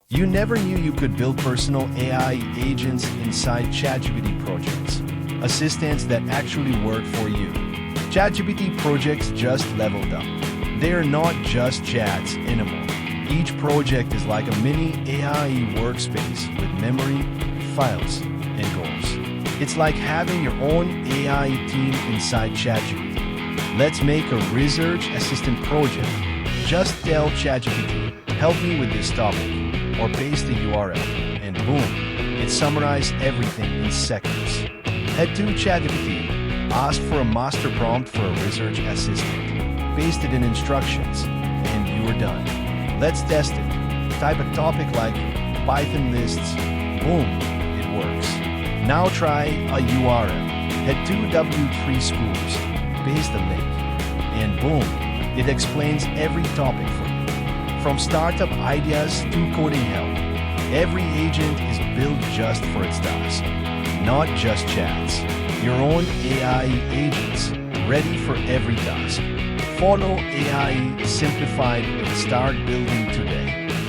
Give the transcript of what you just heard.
You never knew you could build personal AI agents inside ChatGPT projects, assistants that actually work for you. ChatGPT projects just leveled up. They're not just chats anymore. Each project is like a mini AI workspace with memory, files, and goals. It's like having your own AI team inside ChatGPT. Let's make a research assistant project. Just tell ChatGPT, help me with this topic, or paste the URL, and boom, it summarizes everything in seconds. Head to ChatGPT, ask for a master prompt for a research assistant, paste it in instructions, and you are done. Let's test it. Type a topic like Python lists, boom, it works. Now try a URL. Head to W3 Schools, paste the link, and boom, it explains every topic for you. From startup ideas to coding help, every agent is built just for its task, not just chats. Your own AI agents, ready for every task. Follow AI Simplified and start building today.